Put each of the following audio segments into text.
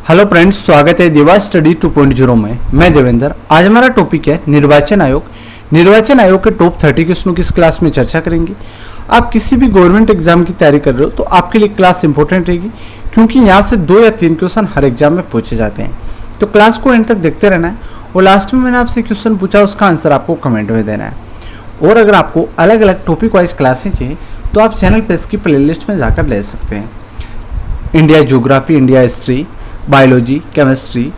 Hello friends, स्वागत है देवा स्टडी 2.0 में। मैं देवेंद्र। आज हमारा टॉपिक है निर्वाचन आयोग। निर्वाचन आयोग के टॉप 30 क्वेश्चनों की इस क्लास में चर्चा करेंगे। आप किसी भी गवर्नमेंट एग्जाम की तैयारी कर रहे हो तो आपके लिए क्लास इंपॉर्टेंट रहेगी, क्योंकि यहाँ से 2 या 3 क्वेश्चन हर एग्जाम में पूछे जाते हैं। तो क्लास को एंड तक देखते रहना है और लास्ट में मैंने आपसे क्वेश्चन पूछा, उसका आंसर आपको कमेंट में देना है। और अगर आपको अलग अलग टॉपिक वाइज क्लासें चाहिए तो आप चैनल पे इसकी प्लेलिस्ट में जाकर ले सकते हैं। India geography, India history, biology, chemistry,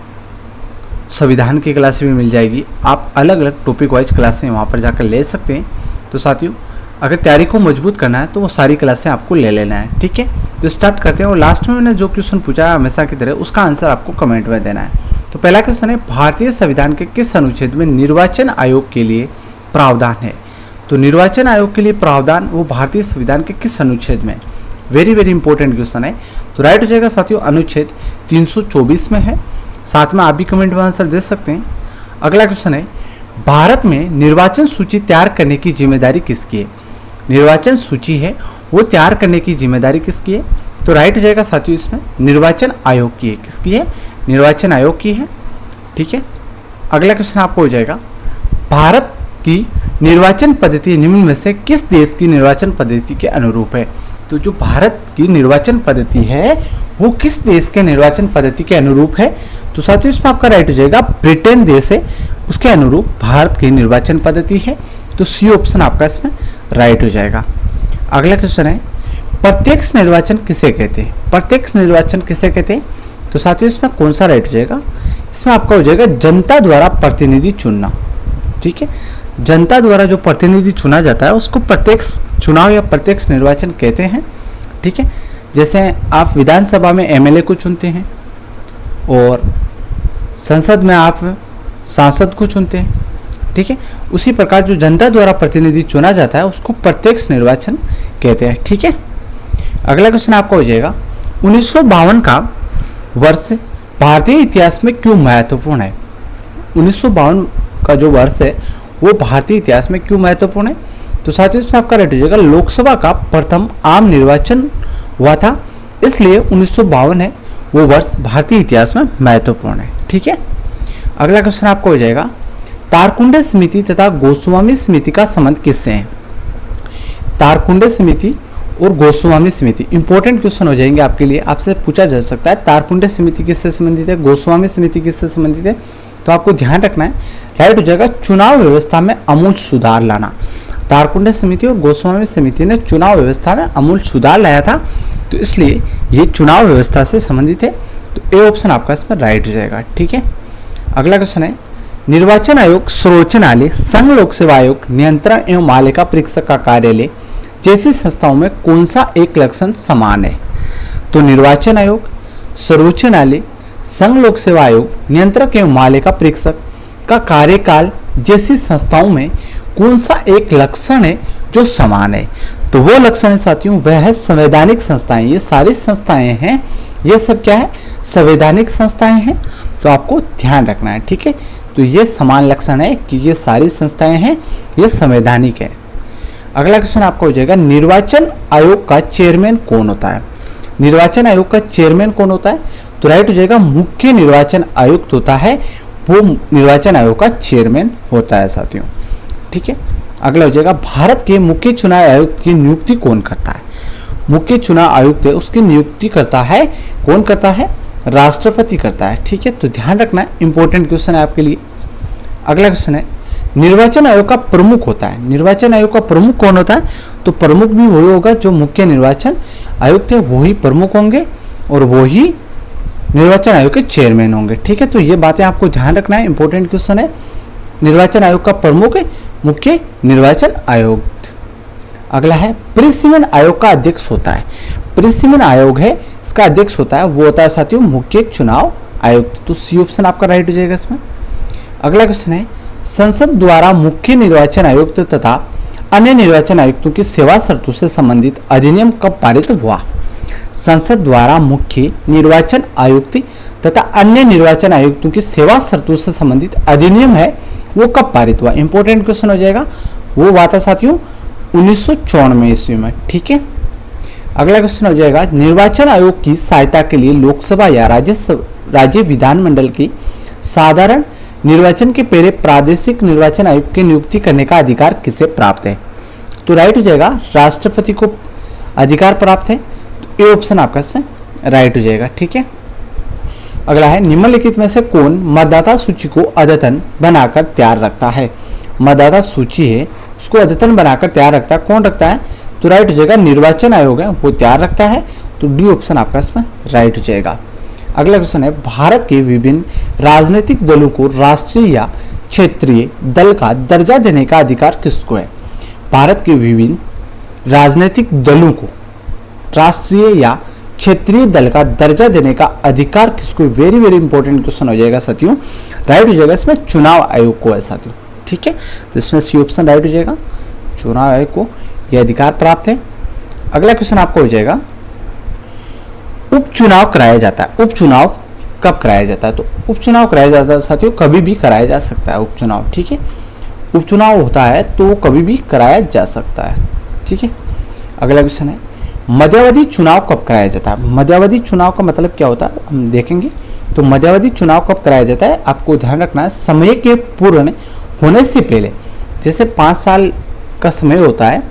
संविधान की क्लासें भी मिल जाएगी। आप अलग अलग टॉपिक वाइज क्लासें वहाँ पर जाकर ले सकते हैं। तो साथियों, अगर तैयारी को मजबूत करना है तो वो सारी क्लासें आपको ले लेना है, ठीक है। तो स्टार्ट करते हैं। और लास्ट में मैंने जो क्वेश्चन पूछा है हमेशा की तरह, उसका आंसर आपको कमेंट में देना है। तो पहला क्वेश्चन है, भारतीय संविधान के किस अनुच्छेद में निर्वाचन आयोग के लिए प्रावधान है? तो निर्वाचन आयोग के लिए प्रावधान वो भारतीय संविधान के किस अनुच्छेद में? वेरी इंपॉर्टेंट क्वेश्चन है। तो राइट हो जाएगा साथियों, अनुच्छेद 324 में है। साथ में आप भी कमेंट में आंसर दे सकते हैं। अगला क्वेश्चन है, भारत में निर्वाचन सूची तैयार करने की जिम्मेदारी किसकी है? निर्वाचन सूची है वो तैयार करने की जिम्मेदारी किसकी है? तो राइट हो जाएगा साथियों, इसमें निर्वाचन आयोग की है। किसकी है? निर्वाचन आयोग की है, ठीक है। अगला क्वेश्चन आपको हो जाएगा, भारत की निर्वाचन पद्धति निम्न में से किस देश की निर्वाचन पद्धति के अनुरूप है? तो जो भारत की निर्वाचन पद्धति है वो किस देश के निर्वाचन पद्धति के अनुरूप है? तो साथियों, इसमें आपका राइट हो जाएगा ब्रिटेन देश है, उसके अनुरूप भारत की निर्वाचन पद्धति है। तो सी ऑप्शन आपका इसमें राइट हो जाएगा। अगला क्वेश्चन है, प्रत्यक्ष निर्वाचन किसे कहते हैं? प्रत्यक्ष निर्वाचन किसे कहते हैं? तो साथियों, इसमें कौन सा राइट हो जाएगा? इसमें आपका हो जाएगा जनता द्वारा प्रतिनिधि चुनना, ठीक है। जनता द्वारा जो प्रतिनिधि चुना जाता है उसको प्रत्यक्ष चुनाव या प्रत्यक्ष निर्वाचन कहते हैं, ठीक है। जैसे आप विधानसभा में एमएलए को चुनते हैं और संसद में आप सांसद को चुनते हैं, ठीक है। उसी प्रकार जो जनता द्वारा प्रतिनिधि चुना जाता है उसको प्रत्यक्ष निर्वाचन कहते हैं, ठीक है। अगला क्वेश्चन आपका हो जाएगा, 1952 का वर्ष भारतीय इतिहास में क्यों महत्वपूर्ण है? 1952 का जो वर्ष है वो भारतीय इतिहास में क्यों महत्वपूर्ण है? तो साथियों, इसमें आपका राइट हो जाएगा, लोकसभा का प्रथम आम निर्वाचन हुआ था, इसलिए 1952 है वो वर्ष भारतीय इतिहास में महत्वपूर्ण है, ठीक है। अगला क्वेश्चन आपको हो जाएगा, तारकुंडे समिति तथा गोस्वामी समिति का संबंध किससे है? तारकुंडे समिति और गोस्वामी समिति इंपॉर्टेंट क्वेश्चन हो जाएंगे आपके लिए। आपसे पूछा जा सकता है तारकुंडे समिति किससे संबंधित है, गोस्वामी समिति किससे संबंधित है? तो आपको ध्यान रखना है, राइट हो जाएगा चुनाव व्यवस्था में अमूल सुधार लाना। तारकुंडे समिति और गोस्वामी समिति ने चुनाव व्यवस्था में अमूल सुधार लाया था, तो इसलिए ये चुनाव व्यवस्था से संबंधित है। तो ए ऑप्शन आपका इसमें राइट हो जाएगा, ठीक है। अगला क्वेश्चन है, निर्वाचन आयोग, सर्वोच्च न्यायालय, संघ लोक सेवा आयोग, नियंत्रण एवं मालिका परीक्षक का कार्यालय जैसी संस्थाओं में कौन सा एक लक्षण समान है? तो निर्वाचन आयोग, सर्वोच्च न्यायालय, संघ लोक सेवा आयोग, नियंत्रक एवं मालिका परीक्षक का कार्यकाल जैसी संस्थाओं में कौन सा एक लक्षण है जो समान है? तो वो लक्षण है साथियों, वह है संवैधानिक संस्थाएं। ये सारी संस्थाएं हैं, ये सब क्या है? संवैधानिक संस्थाएं हैं। तो आपको ध्यान रखना है, ठीक है। तो ये समान लक्षण है कि ये सारी संस्थाएं हैं, ये संवैधानिक है। अगला क्वेश्चन आपका हो जाएगा, निर्वाचन आयोग का चेयरमैन कौन होता है? निर्वाचन आयोग का चेयरमैन कौन होता है? तो राइट हो जाएगा मुख्य निर्वाचन आयुक्त होता है, वो निर्वाचन आयोग का चेयरमैन होता है साथियों, ठीक है। अगला हो जाएगा, भारत के मुख्य चुनाव आयुक्त की नियुक्ति कौन करता है? मुख्य चुनाव आयुक्त है उसकी नियुक्ति करता है, कौन करता है? राष्ट्रपति करता है, ठीक है। तो ध्यान रखना है, इंपॉर्टेंट क्वेश्चन है आपके लिए। अगला क्वेश्चन है, निर्वाचन आयोग का प्रमुख होता है। निर्वाचन आयोग का प्रमुख कौन होता है? तो प्रमुख भी वही होगा, जो मुख्य निर्वाचन आयुक्त है वही प्रमुख होंगे और वही निर्वाचन आयोग के चेयरमैन होंगे, ठीक है। तो ये बातें आपको ध्यान रखना है, इंपॉर्टेंट क्वेश्चन है। निर्वाचन आयोग का प्रमुख मुख्य निर्वाचन आयुक्त। अगला है, प्रीसिमन आयोग का अध्यक्ष होता है। प्रीसिमन आयोग है, इसका अध्यक्ष होता है, वो होता है साथियों मुख्य चुनाव आयुक्त। तो सी ऑप्शन आपका राइट हो जाएगा इसमें। अगला क्वेश्चन है, संसद द्वारा मुख्य निर्वाचन आयुक्त तथा अन्य निर्वाचन आयुक्तों की सेवा शर्तों से संबंधित अधिनियम कब पारित हुआ? संसद द्वारा मुख्य निर्वाचन आयुक्त तथा अन्य निर्वाचन आयुक्तों की सेवा शर्तों से संबंधित अधिनियम है वो कब पारित हुआ? इंपॉर्टेंट क्वेश्चन हो जाएगा। वो हुआ था साथियों 1994 ईस्वी में, ठीक है। अगला क्वेश्चन हो जाएगा, निर्वाचन आयोग की सहायता के लिए लोकसभा या राज्य विधानमंडल की साधारण निर्वाचन के पहले प्रादेशिक निर्वाचन आयोग की नियुक्ति करने का अधिकार किसे प्राप्त है? तो राइट हो जाएगा राष्ट्रपति को अधिकार प्राप्त है। तो ए ऑप्शन आपका इसमें राइट हो जाएगा। ठीक है, अगला है, निम्नलिखित में से कौन मतदाता सूची को अद्यतन बनाकर तैयार रखता है? मतदाता सूची है उसको अद्यतन बनाकर तैयार रखता है, कौन रखता है? तो राइट हो जाएगा निर्वाचन आयोग है वो तैयार रखता है। तो डी ऑप्शन आपका इसमें राइट हो जाएगा। अगला क्वेश्चन है, भारत के विभिन्न राजनीतिक दलों को राष्ट्रीय या क्षेत्रीय दल का दर्जा देने का अधिकार किसको है? भारत के विभिन्न राजनीतिक दलों को राष्ट्रीय या क्षेत्रीय दल का दर्जा देने का अधिकार किसको? वेरी वेरी इंपॉर्टेंट क्वेश्चन हो जाएगा साथियों। राइट हो जाएगा इसमें चुनाव आयोग को है साथियों। ठीक है, तो इसमें सी ऑप्शन राइट हो जाएगा, चुनाव आयोग को यह अधिकार प्राप्त है। अगला क्वेश्चन आपको हो जाएगा, उपचुनाव कराया जाता है, उपचुनाव कब कराया जाता है? तो उपचुनाव कराया जाता है साथियों, कभी भी कराया जा सकता है उपचुनाव। ठीक है, उपचुनाव होता है तो कभी भी कराया जा सकता है। ठीक है, अगला क्वेश्चन है, मध्यावधि चुनाव कब कराया जाता है? मध्यावधि चुनाव का मतलब क्या होता है हम देखेंगे। तो मध्यावधि चुनाव कब कराया जाता है? आपको ध्यान रखना है, समय के पूर्ण होने से पहले, जैसे 5 साल का समय होता है,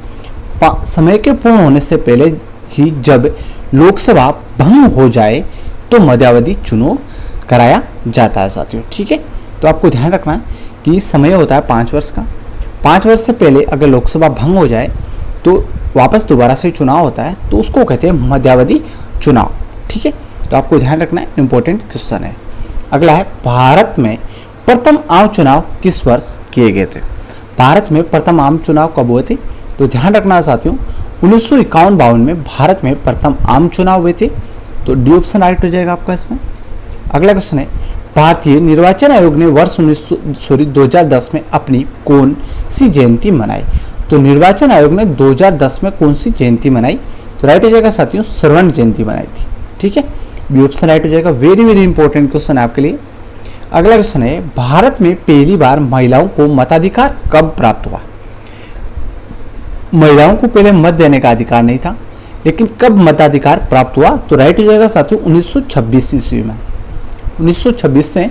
समय के पूर्ण होने से पहले ही जब लोकसभा भंग हो जाए तो मध्यावधि चुनाव कराया जाता है साथियों। ठीक है, तो आपको ध्यान रखना है कि समय होता है 5 वर्ष का, 5 वर्ष से पहले अगर लोकसभा भंग हो जाए तो वापस दोबारा से चुनाव होता है, तो उसको कहते हैं मध्यावधि चुनाव। ठीक है, तो आपको ध्यान रखना है, इंपॉर्टेंट क्वेश्चन है। अगला है, भारत में प्रथम आम चुनाव किस वर्ष किए गए थे? भारत में प्रथम आम चुनाव कब हुए थे? तो ध्यान रखना है साथियों, 1951-52 में भारत में प्रथम आम चुनाव हुए थे। तो डी ऑप्शन राइट हो जाएगा आपका इसमें। अगला क्वेश्चन है, भारतीय निर्वाचन आयोग ने वर्ष 2010 में अपनी कौन सी जयंती मनाई? तो निर्वाचन आयोग ने 2010 में कौन सी जयंती मनाई? तो राइट हो जाएगा साथियों, स्वर्ण जयंती मनाई थी। ठीक है, बी ऑप्शन राइट हो जाएगा। वेरी वेरी इंपॉर्टेंट क्वेश्चन है आपके लिए। अगला क्वेश्चन है, भारत में पहली बार महिलाओं को मताधिकार कब प्राप्त हुआ? महिलाओं को पहले मत देने का अधिकार नहीं था, लेकिन कब मताधिकार प्राप्त हुआ? तो राइट हो जाएगा साथियों 1926 ईस्वी में। 1926 से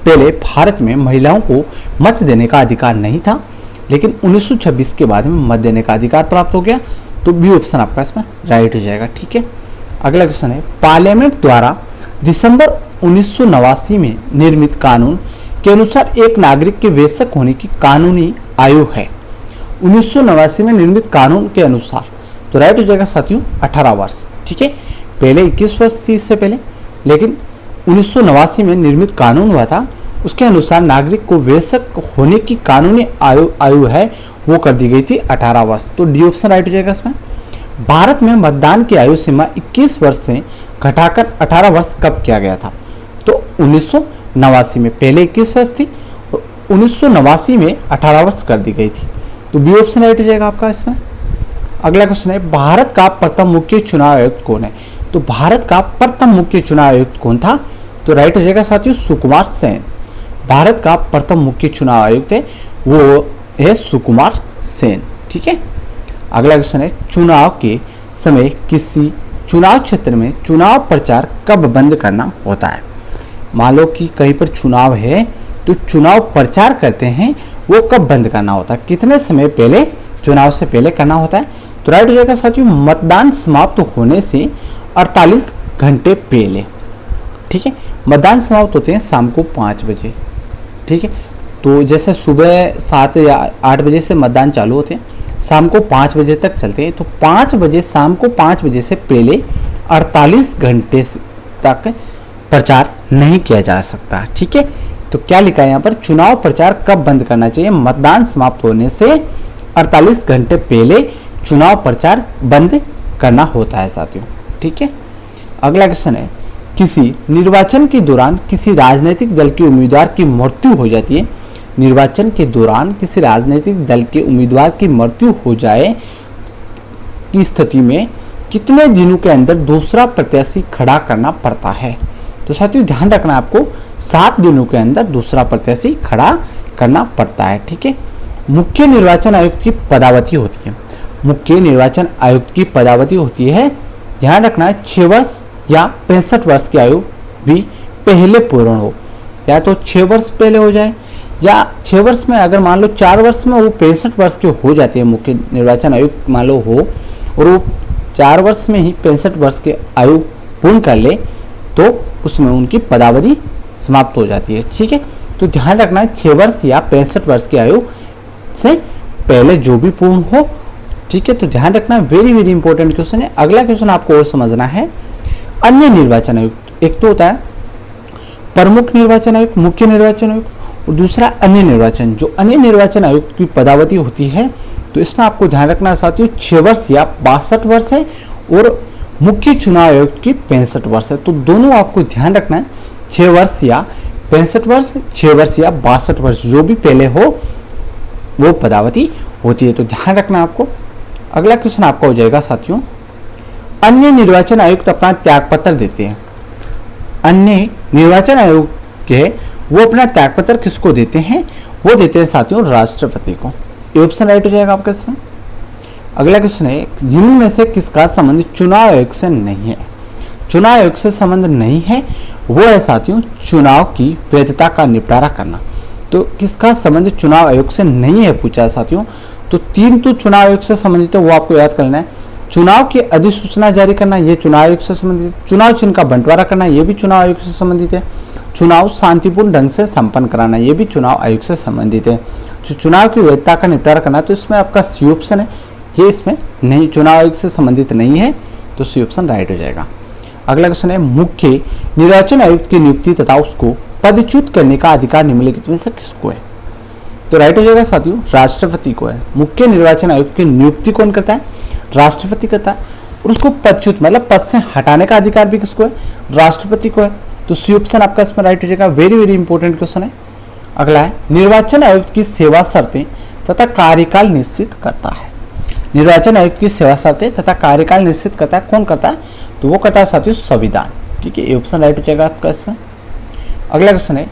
पहले भारत में महिलाओं को मत देने का अधिकार नहीं था, लेकिन 1926 के बाद में मत देने का अधिकार प्राप्त हो गया। तो बी ऑप्शन आपका इसमें राइट हो जाएगा। ठीक है, अगला क्वेश्चन है, पार्लियामेंट द्वारा दिसंबर 1989 में निर्मित कानून के अनुसार एक नागरिक के वयस्क होने की कानूनी आयु है? 1989 में निर्मित कानून के अनुसार, तो राइट हो जाएगा साथियों 18 वर्ष। ठीक है, पहले 21 वर्ष थी इससे पहले, लेकिन 1989 में निर्मित कानून हुआ था, उसके अनुसार नागरिक को वयस्क होने की कानूनी आयु है वो कर दी गई थी 18 वर्ष। तो डी ऑप्शन राइट हो जाएगा इसमें। भारत में मतदान की आयु सीमा 21 वर्ष से घटाकर 18 वर्ष कब किया गया था? तो 1989 में, पहले 21 वर्ष थी, 1989 में 18 वर्ष कर दी गई थी। तो बी ऑप्शन राइट हो जाएगा आपका इसमें। अगला क्वेश्चन है, भारत का प्रथम मुख्य चुनाव आयुक्त कौन है? तो भारत का प्रथम मुख्य चुनाव आयुक्त कौन था? तो राइट हो जाएगा साथियों सुकुमार सेन। भारत का प्रथम मुख्य चुनाव आयुक्त है वो है सुकुमार सेन। ठीक है, अगला क्वेश्चन है, चुनाव के समय किसी चुनाव क्षेत्र में चुनाव प्रचार कब बंद करना होता है? मान लो कि कहीं पर चुनाव है तो चुनाव प्रचार करते हैं, वो कब बंद करना होता है? कितने समय पहले, चुनाव से पहले करना होता है? तो राइट हो जाएगा साथियों मतदान समाप्त होने से 48 घंटे पहले। ठीक है, मतदान समाप्त होते हैं शाम को 5 बजे। ठीक है, तो जैसे सुबह 7 या 8 बजे से मतदान चालू होते हैं, शाम को 5 बजे तक चलते हैं। तो 5 बजे, शाम को 5 बजे से पहले 48 घंटे तक प्रचार नहीं किया जा सकता। ठीक है, तो क्या लिखा है यहाँ पर, चुनाव प्रचार कब बंद करना चाहिए? मतदान समाप्त होने से 48 घंटे पहले चुनाव प्रचार बंद करना होता है साथियों। ठीक है, अगला क्वेश्चन है, किसी निर्वाचन के दौरान किसी राजनीतिक दल के उम्मीदवार की मृत्यु हो जाती है, निर्वाचन के दौरान किसी राजनीतिक दल के उम्मीदवार की मृत्यु हो जाए की स्थिति में कितने दिनों के अंदर दूसरा प्रत्याशी खड़ा करना पड़ता है? तो साथियों ध्यान रखना, आपको 7 दिनों के अंदर दूसरा प्रत्याशी खड़ा करना पड़ता है। ठीक है, मुख्य निर्वाचन आयुक्त की पदावधि होती है, मुख्य निर्वाचन आयुक्त की पदावधि होती है ध्यान रखना है 6 वर्ष या 65 वर्ष की आयु भी पहले पूर्ण हो, या तो 6 वर्ष पहले हो जाए, या 6 वर्ष में अगर मान लो 4 वर्ष में वो 65 वर्ष की हो जाती है, मुख्य निर्वाचन आयुक्त मान लो हो और वो 4 वर्ष में ही 65 वर्ष की आयु पूर्ण कर ले तो उसमें उनकी पदावधि समाप्त हो जाती है। ठीक है, तो ध्यान रखना है 6 वर्ष या 65 वर्ष की आयु से पहले जो भी पूर्ण हो। ठीक है, तो ध्यान रखना, वेरी वेरी इंपॉर्टेंट क्वेश्चन है। अगला क्वेश्चन आपको और समझना है, अन्य निर्वाचन आयुक्त, एक तो होता है प्रमुख निर्वाचन आयुक्त, मुख्य निर्वाचन आयुक्त, और दूसरा अन्य निर्वाचन। जो अन्य निर्वाचन आयुक्त की पदावधि होती है तो इसमें आपको ध्यान रखना साथियों 6 वर्ष या 62 वर्ष है, और मुख्य चुनाव आयुक्त की 65 वर्ष है। तो दोनों आपको ध्यान रखना है, 6 वर्ष या 65 वर्ष, 6 वर्ष या 62 वर्ष, जो भी पहले हो वो पदावधि होती है। तो ध्यान रखना आपको। अगला क्वेश्चन आपका हो जाएगा साथियों, अन्य निर्वाचन आयुक्त अपना त्यागपत्र देते हैं। अन्य निर्वाचन आयोग के वो अपना त्यागपत्र किसको देते हैं? वो देते हैं साथियों राष्ट्रपति को। ये ऑप्शन राइट हो जाएगा आपका इसमें। अगला क्वेश्चन है, निम्न में से किसका संबंध चुनाव आयोग से नहीं है? चुनाव आयोग से संबंध नहीं है वो है साथियों चुनाव की वैधता का निपटारा करना। तो किसका संबंध चुनाव आयोग से नहीं है पूछा है साथियों। तो 3 तो चुनाव आयोग से संबंधित है, वो आपको याद करना है। चुनाव की अधिसूचना जारी करना, ये चुनाव आयोग से संबंधित है। चुनाव चिन्ह का बंटवारा करना, ये भी चुनाव आयोग से संबंधित है। चुनाव शांतिपूर्ण ढंग से संपन्न कराना, ये भी चुनाव आयोग से संबंधित है। जो चुनाव की वैधता का निपटारा करना, तो इसमें आपका सी ऑप्शन है, ये इसमें नहीं, चुनाव आयोग से संबंधित नहीं है, तो सी ऑप्शन राइट हो जाएगा। अगला क्वेश्चन है, मुख्य निर्वाचन आयुक्त की नियुक्ति तथा उसको पदच्युत करने का अधिकार निम्नलिखित में से किसको है? तो राइट हो जाएगा साथियों राष्ट्रपति को है। मुख्य निर्वाचन आयुक्त की नियुक्ति कौन करता है? राष्ट्रपति करता है। और उसको पदच्युत मतलब पद से हटाने का अधिकार भी किसको है? राष्ट्रपति को है। तो सी ऑप्शन आपका इसमें राइट हो जाएगा। वेरी वेरी इंपॉर्टेंट क्वेश्चन है। अगला है, निर्वाचन आयुक्त की सेवा शर्तें तथा कार्यकाल निश्चित करता है। निर्वाचन आयुक्त की सेवा शर्तें तथा कार्यकाल निश्चित करता है, कौन करता है? तो वो करता है साथियों संविधान। ठीक है, ये ऑप्शन राइट हो जाएगा आपका इसमें। अगला क्वेश्चन है,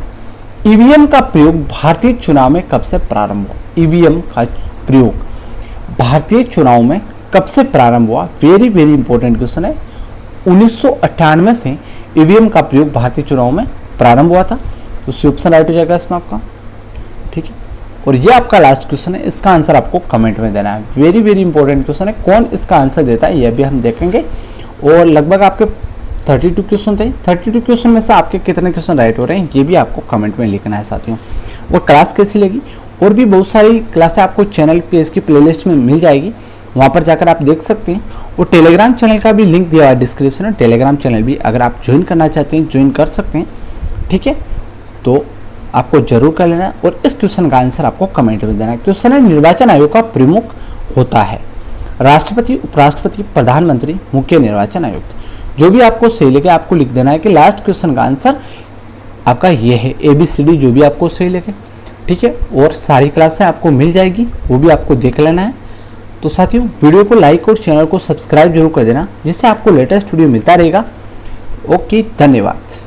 ईवीएम का प्रयोग भारतीय चुनाव में कब से प्रारंभ हुआ? ईवीएम का प्रयोग भारतीय चुनाव में कब से प्रारंभ हुआ? वेरी वेरी इंपॉर्टेंट क्वेश्चन है। 1998 से ईवीएम का प्रयोग भारतीय चुनाव में प्रारंभ हुआ था। तो सी ऑप्शन राइट हो जाएगा इसमें आपका। ठीक है, और ये आपका लास्ट क्वेश्चन है, इसका आंसर आपको कमेंट में देना है। वेरी वेरी इंपॉर्टेंट क्वेश्चन है, कौन इसका आंसर देता है यह भी हम देखेंगे। और लगभग आपके 32 क्वेश्चन थे, 32 क्वेश्चन में से आपके कितने क्वेश्चन राइट हो रहे हैं ये भी आपको कमेंट में लिखना है साथियों। और क्लास कैसी लगी? और भी बहुत सारी क्लासें आपको चैनल पे इसकी प्लेलिस्ट में मिल जाएगी, वहाँ पर जाकर आप देख सकते हैं। और टेलीग्राम चैनल का भी लिंक दिया हुआ है डिस्क्रिप्शन में, टेलीग्राम चैनल भी अगर आप ज्वाइन करना चाहते हैं ज्वाइन कर सकते हैं। ठीक है, तो आपको जरूर कर लेना है। और इस क्वेश्चन का आंसर आपको कमेंट में देना है। क्वेश्चन है, निर्वाचन आयोग का प्रमुख होता है राष्ट्रपति, उपराष्ट्रपति, प्रधानमंत्री, मुख्य निर्वाचन आयुक्त। जो भी आपको सही लगे आपको लिख देना है कि लास्ट क्वेश्चन का आंसर आपका ये है, ABCD जो भी आपको सही लगे। ठीक है, और सारी क्लासें आपको मिल जाएगी, वो भी आपको देख लेना है। तो साथियों वीडियो को लाइक और चैनल को सब्सक्राइब जरूर कर देना, जिससे आपको लेटेस्ट वीडियो मिलता रहेगा। ओके, धन्यवाद।